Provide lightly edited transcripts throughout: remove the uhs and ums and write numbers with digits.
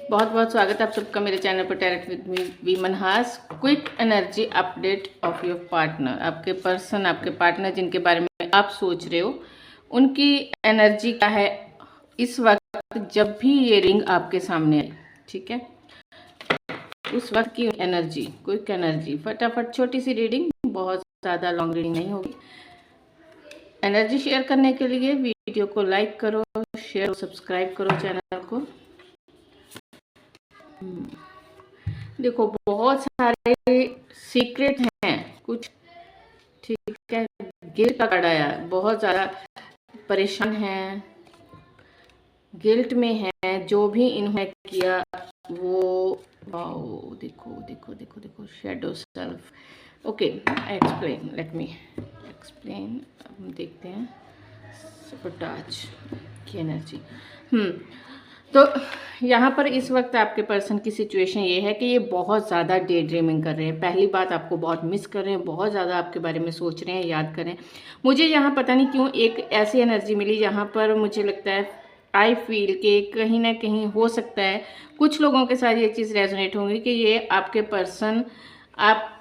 बहुत बहुत स्वागत है आप सबका मेरे चैनल पर tarot with V Manhas. Quick energy update of your partner. आपके पर्सन, आपके पार्टनर जिनके बारे में आप सोच रहे हो, उनकी एनर्जी क्या है इस वक्त जब भी ये रिंग आपके सामने आए। ठीक है, उस वक्त की एनर्जी, क्विक एनर्जी, फटाफट छोटी सी रीडिंग, बहुत ज़्यादा लॉन्ग रीडिंग नहीं होगी। एनर्जी शेयर करने के लिए वीडियो को लाइक करो, शेयर, सब्सक्राइब करो चैनल को। देखो, बहुत सारे सीक्रेट हैं कुछ। ठीक है, गिल्ट का कार्ड आया, बहुत ज़्यादा परेशान हैं, गिल्ट में है जो भी इन्होंने किया वो। वाओ, देखो देखो देखो देखो, shadow self. Okay, explain, let me explain. हम देखते हैं सपोर्टाज की एनर्जी। तो यहाँ पर इस वक्त आपके पर्सन की सिचुएशन ये है कि ये बहुत ज़्यादा डे ड्रीमिंग कर रहे हैं। पहली बात, आपको बहुत मिस कर रहे हैं, बहुत ज़्यादा आपके बारे में सोच रहे हैं, याद कर रहे हैं। मुझे यहाँ पता नहीं क्यों एक ऐसी एनर्जी मिली जहाँ पर मुझे लगता है, आई फील कि कहीं ना कहीं हो सकता है कुछ लोगों के साथ ये चीज़ रेजोनेट होंगी कि ये आपके पर्सन, आप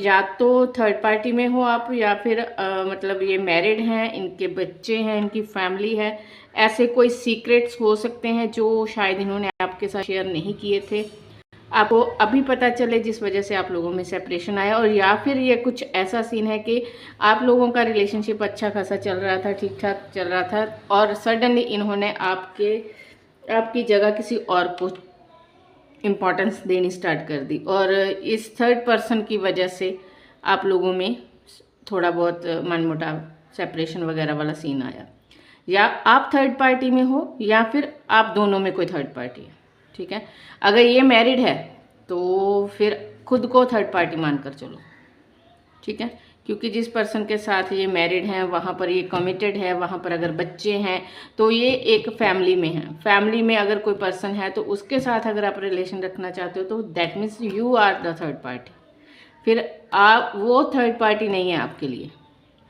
या तो थर्ड पार्टी में हो आप, या फिर मतलब ये मैरिड हैं, इनके बच्चे हैं, इनकी फैमिली है। ऐसे कोई सीक्रेट्स हो सकते हैं जो शायद इन्होंने आपके साथ शेयर नहीं किए थे, आपको अभी पता चले, जिस वजह से आप लोगों में सेपरेशन आया। और या फिर ये कुछ ऐसा सीन है कि आप लोगों का रिलेशनशिप अच्छा खासा चल रहा था, ठीक ठाक चल रहा था, और सडनली इन्होंने आपकी जगह किसी और को इम्पोर्टेंस देनी स्टार्ट कर दी, और इस थर्ड पर्सन की वजह से आप लोगों में थोड़ा बहुत मनमुटाव, सेपरेशन वगैरह वाला सीन आया। या आप थर्ड पार्टी में हो, या फिर आप दोनों में कोई थर्ड पार्टी है। ठीक है, अगर ये मैरिड है तो फिर खुद को थर्ड पार्टी मानकर चलो। ठीक है, क्योंकि जिस पर्सन के साथ ये मैरिड हैं वहाँ पर ये कमिटेड है, वहाँ पर अगर बच्चे हैं तो ये एक फैमिली में है। फैमिली में अगर कोई पर्सन है तो उसके साथ अगर आप रिलेशन रखना चाहते हो तो that means you are the third party. फिर आप, वो थर्ड पार्टी नहीं है आपके लिए,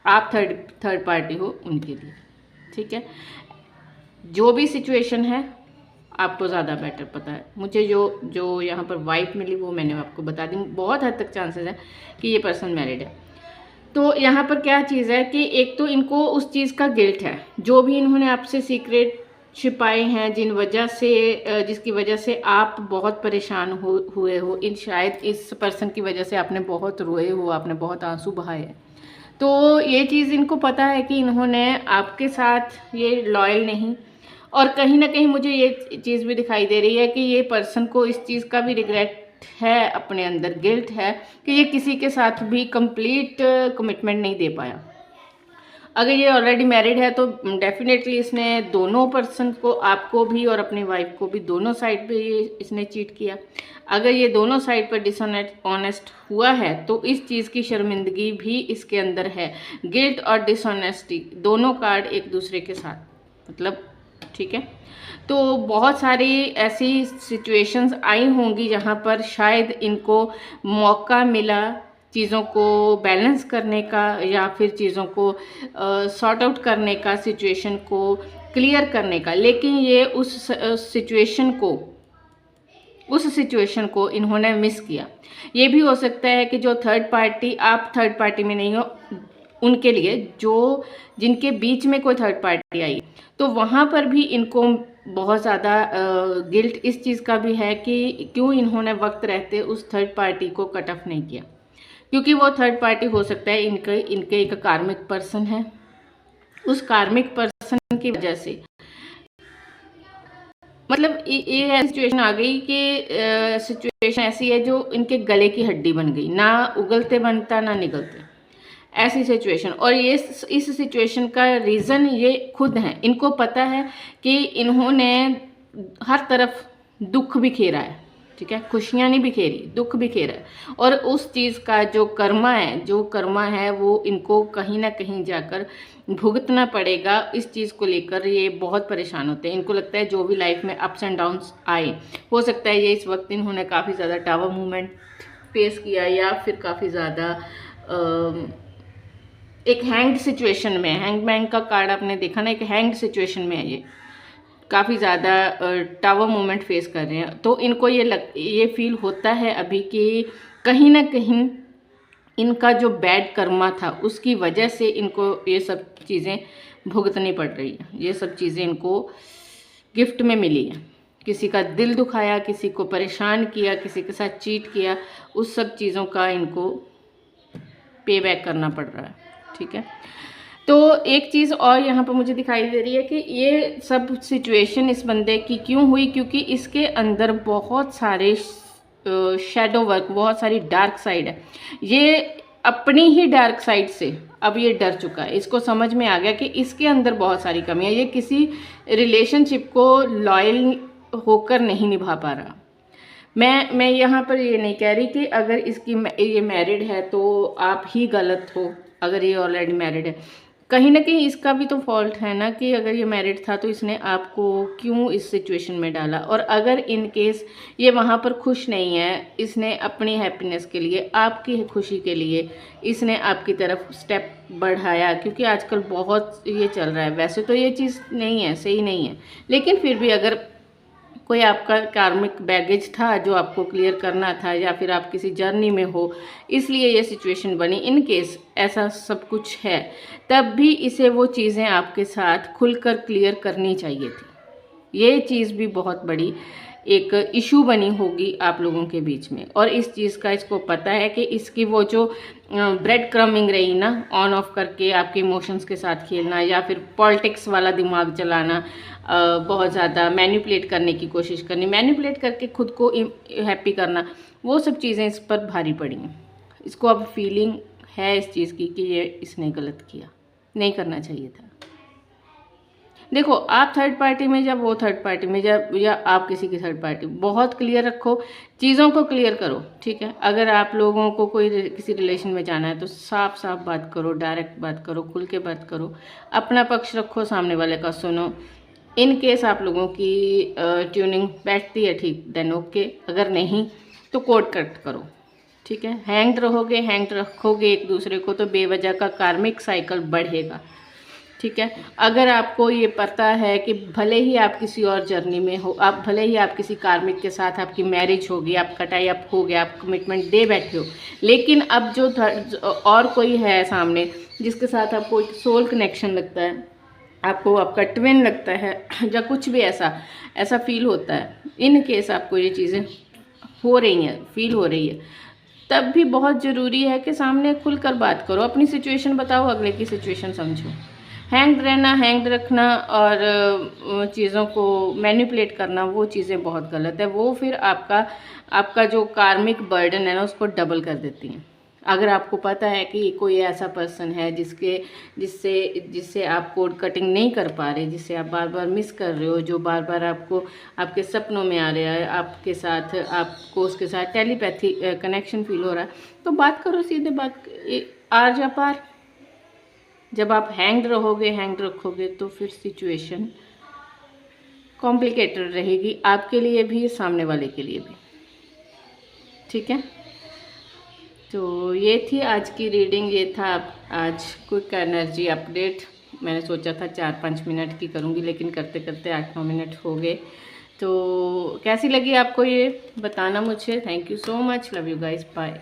आप थर्ड पार्टी हो उनके लिए। ठीक है, जो भी सिचुएशन है आपको ज़्यादा बेटर पता है। मुझे जो यहाँ पर वाइफ मिली वो मैंने आपको बता दी। बहुत हद तक चांसेस है कि ये पर्सन मैरिड है। तो यहाँ पर क्या चीज़ है कि एक तो इनको उस चीज़ का गिल्ट है, जो भी इन्होंने आपसे सीक्रेट छिपाए हैं, जिसकी वजह से आप बहुत परेशान हुए हो, इन शायद इस पर्सन की वजह से आपने बहुत रोए हो, आपने बहुत आंसू बहाए हैं। तो ये चीज़ इनको पता है कि इन्होंने आपके साथ ये लॉयल नहीं, और कहीं ना कहीं मुझे ये चीज़ भी दिखाई दे रही है कि ये पर्सन को इस चीज़ का भी रिग्रेट है, अपने अंदर गिल्ट है कि ये किसी के साथ भी कंप्लीट कमिटमेंट नहीं दे पाया। अगर ये ऑलरेडी मैरिड है तो डेफिनेटली इसने दोनों पर्सन को, आपको भी और अपनी वाइफ को भी, दोनों साइड पे ये इसने चीट किया। अगर ये दोनों साइड पर डिसऑनेस्ट हुआ है तो इस चीज़ की शर्मिंदगी भी इसके अंदर है। गिल्ट और डिसऑनेस्टी दोनों कार्ड एक दूसरे के साथ, मतलब ठीक है। तो बहुत सारी ऐसी सिचुएशंस आई होंगी जहाँ पर शायद इनको मौका मिला चीज़ों को बैलेंस करने का, या फिर चीज़ों को सॉर्ट आउट करने का, सिचुएशन को क्लियर करने का, लेकिन ये उस सिचुएशन को इन्होंने मिस किया। ये भी हो सकता है कि जो थर्ड पार्टी, आप थर्ड पार्टी में नहीं हो, उनके लिए जिनके बीच में कोई थर्ड पार्टी आई, तो वहाँ पर भी इनको बहुत ज़्यादा गिल्ट इस चीज़ का भी है कि क्यों इन्होंने वक्त रहते उस थर्ड पार्टी को कट ऑफ नहीं किया। क्योंकि वो थर्ड पार्टी हो सकता है इनके एक कार्मिक पर्सन है। उस कार्मिक पर्सन की वजह से, मतलब ये सिचुएशन आ गई कि सिचुएशन ऐसी है जो इनके गले की हड्डी बन गई, ना उगलते बनता ना निगलते, ऐसी सिचुएशन। और ये इस सिचुएशन का रीज़न ये खुद है। इनको पता है कि इन्होंने हर तरफ दुख बिखेरा है। ठीक है, खुशियाँ नहीं बिखेरी, दुख बिखेरा है, और उस चीज़ का जो कर्मा है वो इनको कहीं ना कहीं जाकर भुगतना पड़ेगा। इस चीज़ को लेकर ये बहुत परेशान होते हैं। इनको लगता है जो भी लाइफ में अप्स एंड डाउन्स आए, हो सकता है ये इस वक्त इन्होंने काफ़ी ज़्यादा टावर मूवमेंट फेस किया, या फिर काफ़ी ज़्यादा एक हैंग्ड सिचुएशन में, हैंगमैन का कार्ड आपने देखा ना, एक हैंग्ड सिचुएशन में है ये। काफ़ी ज़्यादा टावर मोमेंट फेस कर रहे हैं। तो इनको ये फील होता है अभी कि कहीं ना कहीं इनका जो बैड कर्मा था उसकी वजह से इनको ये सब चीज़ें भुगतनी पड़ रही है। ये सब चीज़ें इनको गिफ्ट में मिली है। किसी का दिल दुखाया, किसी को परेशान किया, किसी के साथ चीट किया, उस सब चीज़ों का इनको पे बैक करना पड़ रहा है। ठीक है, तो एक चीज़ और यहाँ पर मुझे दिखाई दे रही है कि ये सब सिचुएशन इस बंदे की क्यों हुई, क्योंकि इसके अंदर बहुत सारे शैडो वर्क, बहुत सारी डार्क साइड है। ये अपनी ही डार्क साइड से अब ये डर चुका है। इसको समझ में आ गया कि इसके अंदर बहुत सारी कमी है। ये किसी रिलेशनशिप को लॉयल होकर नहीं निभा पा रहा। मैं यहाँ पर ये नहीं कह रही कि अगर इसकी ये मैरिड है तो आप ही गलत हो। अगर ये ऑलरेडी मैरिड है, कहीं ना कहीं इसका भी तो फॉल्ट है ना कि अगर ये मैरिड था तो इसने आपको क्यों इस सिचुएशन में डाला। और अगर इन केस ये वहाँ पर खुश नहीं है, इसने अपनी हैप्पीनेस के लिए, आपकी खुशी के लिए इसने आपकी तरफ स्टेप बढ़ाया, क्योंकि आजकल बहुत ये चल रहा है। वैसे तो ये चीज़ नहीं है, सही नहीं है, लेकिन फिर भी अगर कोई आपका कार्मिक बैगेज था जो आपको क्लियर करना था, या फिर आप किसी जर्नी में हो इसलिए ये सिचुएशन बनी, इन केस ऐसा सब कुछ है, तब भी इसे वो चीज़ें आपके साथ खुलकर क्लियर करनी चाहिए थी। ये चीज़ भी बहुत बड़ी एक इशू बनी होगी आप लोगों के बीच में, और इस चीज़ का इसको पता है कि इसकी वो जो ब्रेड क्रमिंग रही ना, ऑन ऑफ करके आपके इमोशंस के साथ खेलना, या फिर पॉलिटिक्स वाला दिमाग चलाना, बहुत ज़्यादा मैनिपुलेट करने की कोशिश करनी, मैनिपुलेट करके खुद को हैप्पी करना, वो सब चीज़ें इस पर भारी पड़ी हैं। इसको अब फीलिंग है इस चीज़ की कि ये इसने गलत किया, नहीं करना चाहिए था। देखो, आप थर्ड पार्टी में, जब वो थर्ड पार्टी में, जब या आप किसी की थर्ड पार्टी, बहुत क्लियर रखो, चीज़ों को क्लियर करो। ठीक है, अगर आप लोगों को किसी रिलेशन में जाना है तो साफ साफ बात करो, डायरेक्ट बात करो, खुल के बात करो, अपना पक्ष रखो, सामने वाले का सुनो। इन केस आप लोगों की ट्यूनिंग बैठती है ठीक, देन ओके, अगर नहीं तो कोर्ट कट करो। ठीक है, हैंग्ड रहोगे, हैंग्ड रखोगे एक दूसरे को तो बेवजह का कार्मिक साइकिल बढ़ेगा। ठीक है, अगर आपको ये पता है कि भले ही आप किसी और जर्नी में हो, आप भले ही आप किसी कार्मिक के साथ आपकी मैरिज होगी, आप कटाई अप हो गया, आप कमिटमेंट दे बैठे हो, लेकिन अब जो और कोई है सामने जिसके साथ आपको एक सोल कनेक्शन लगता है, आपको आपका ट्विन लगता है, या कुछ भी ऐसा फील होता है, इन केस आपको ये चीज़ें हो रही हैं, फील हो रही है, तब भी बहुत ज़रूरी है कि सामने खुलकर बात करो, अपनी सिचुएशन बताओ, अगले की सिचुएशन समझो। हैंग्ड रहना, हैंग्ड रखना और चीज़ों को मैनिपुलेट करना, वो चीज़ें बहुत गलत है। वो फिर आपका जो कार्मिक बर्डन है ना, उसको डबल कर देती हैं। अगर आपको पता है कि कोई ऐसा पर्सन है जिससे आप कोड कटिंग नहीं कर पा रहे, जिससे आप बार बार मिस कर रहे हो, जो बार बार आपको आपके सपनों में आ रहा है, आपके साथ, आपको उसके साथ टेलीपैथी कनेक्शन फील हो रहा है, तो बात करो, सीधे बात, आर जा पार। जब आप हैंग्ड रहोगे, हैंग्ड रखोगे, तो फिर सिचुएशन कॉम्प्लिकेटेड रहेगी, आपके लिए भी, सामने वाले के लिए भी। ठीक है, तो ये थी आज की रीडिंग, ये था आज क्विक एनर्जी अपडेट। मैंने सोचा था 4-5 मिनट की करूँगी, लेकिन करते करते 8-9 मिनट हो गए। तो कैसी लगी आपको ये बताना मुझे। Thank you so much, love you guys, bye.